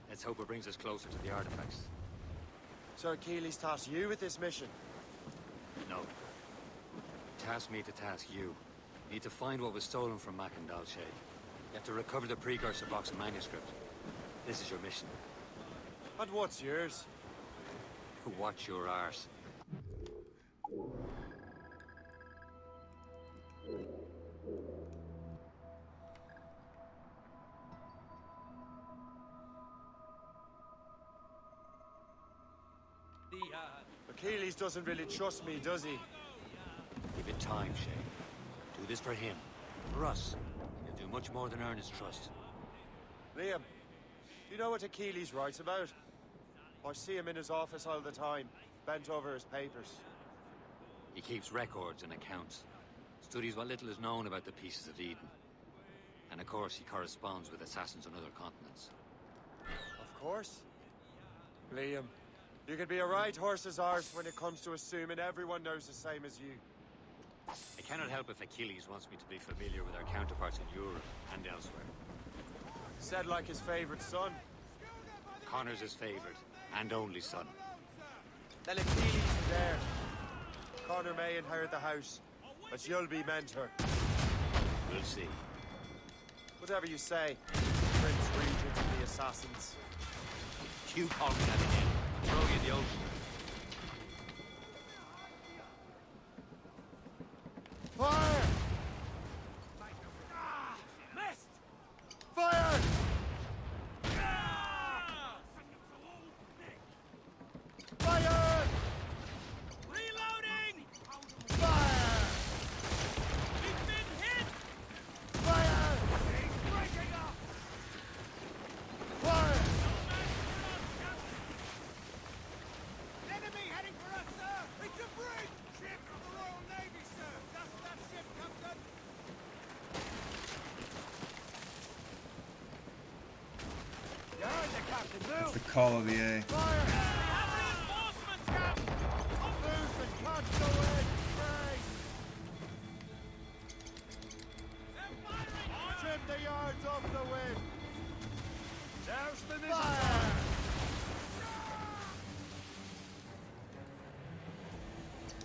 Let's hope it brings us closer to the artifacts. Sir Achilles tasked you with this mission. No. Task me to task you. You need to find what was stolen from Mackandal, Shay. You have to recover the precursor box and manuscript. This is your mission. And what's yours? Watch your arse. Achilles doesn't really trust me, does he? Give it time, Shay. Do this for him. For us. You'll do much more than earn his trust. Liam, do you know what Achilles writes about? I see him in his office all the time, bent over his papers. He keeps records and accounts. Studies what little is known about the Pieces of Eden. And of course, he corresponds with assassins on other continents. Of course. Liam, you can be a right horse's arse when it comes to assuming everyone knows the same as you. I cannot help if Achilles wants me to be familiar with our counterparts in Europe and elsewhere. Said like his favorite son. Connor's his favorite, and only son. Then Achilles is there. Connor may inherit the house, but you'll be mentor. We'll see. Whatever you say, Prince Regent of the Assassins. You call me that again. I'll throw you in the ocean. Fire! Missed! Fire! Fire! Reloading! Fire! We've been hit! Fire! He's breaking up! Fire! Enemy heading for us, sir! It's a brig! Ship from the Royal Navy, sir! Just that ship, Captain! You heard the captain, It's move! the call of the A. Fire! We have reinforcements, Cap! Loose and catch the wind! Brace! They're firing! Trim the yards off the wind! There's the Fire!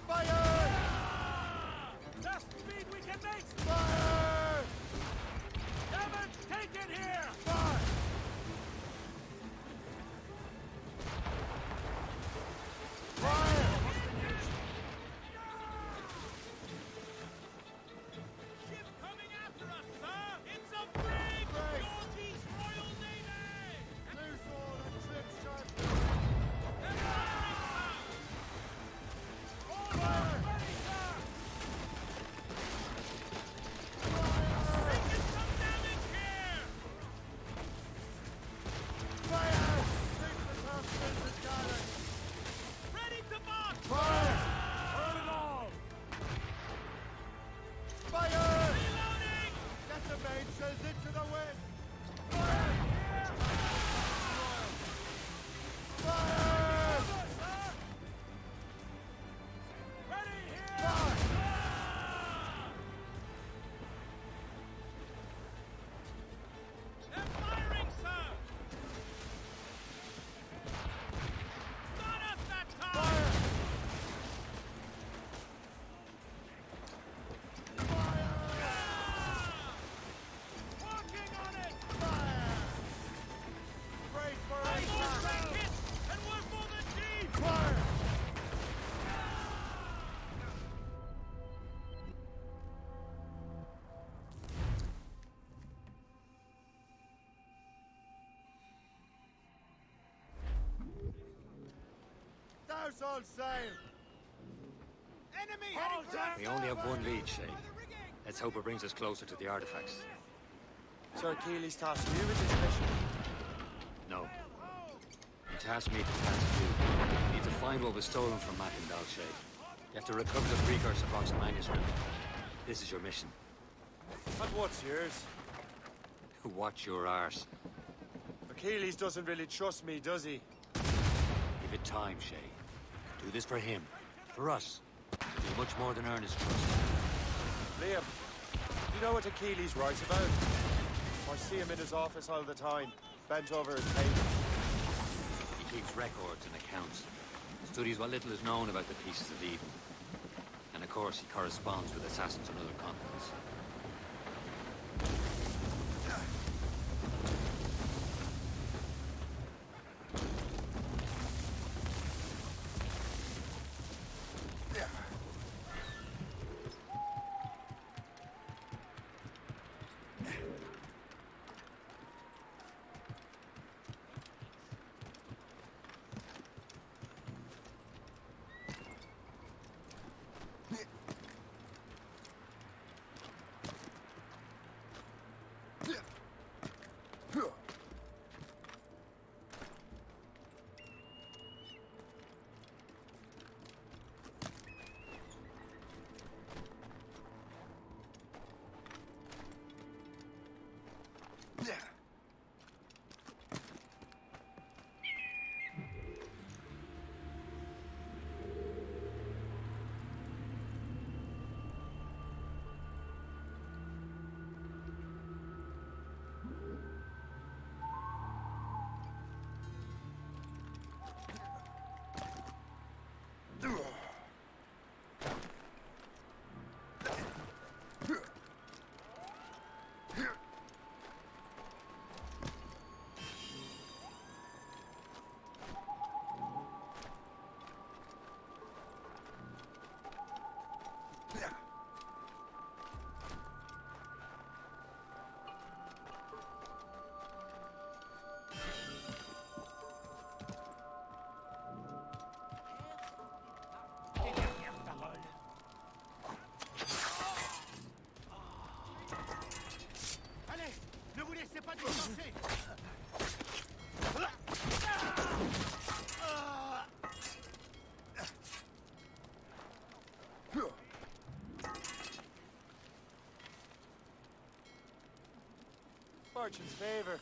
Fire! Best speed we can make! Fire! Damage taken here! Fire! Fire! Ship coming after us, sir! It's a brig! Brace! Yorkie's Royal Navy! Loose all and trim sharp! They're firing, sir! All Fire! ready, sir! Taking some damage here! Fire! Sink the top and gather! Ready to march! Fire! Burn it all! Fire! Reloading! Get the mainsails into the wind! Fire! Fire! Ready here! Fire! They're firing, sir! Got us that time! Fire! Fire! Working on it! Fire! Brace for Hey, more impact! back hit! And we're for the deep! Fire! Douse all sail! Enemy heading for us! We only have one lead, Shay. Let's hope it brings us closer to the artifacts. Sir Achilles tasked you with this mission. No. He tasked me to task you. You need to find what was stolen from Mackandal, Shay. You have to recover the precursor box and manuscript. This is your mission. And what's yours? Watch your arse. Achilles doesn't really trust me, does he? Give it time, Shay. Do this for him. For us. You'll do much more than earn his trust. Liam, do you know what Achilles writes about? I I see him in his office all the time, bent over his paper. He keeps records and accounts. Studies what little is known about the pieces of Eden. And of course, he corresponds with assassins on other continents. Allez, ne vous laissez pas défoncer. Fortune's favor.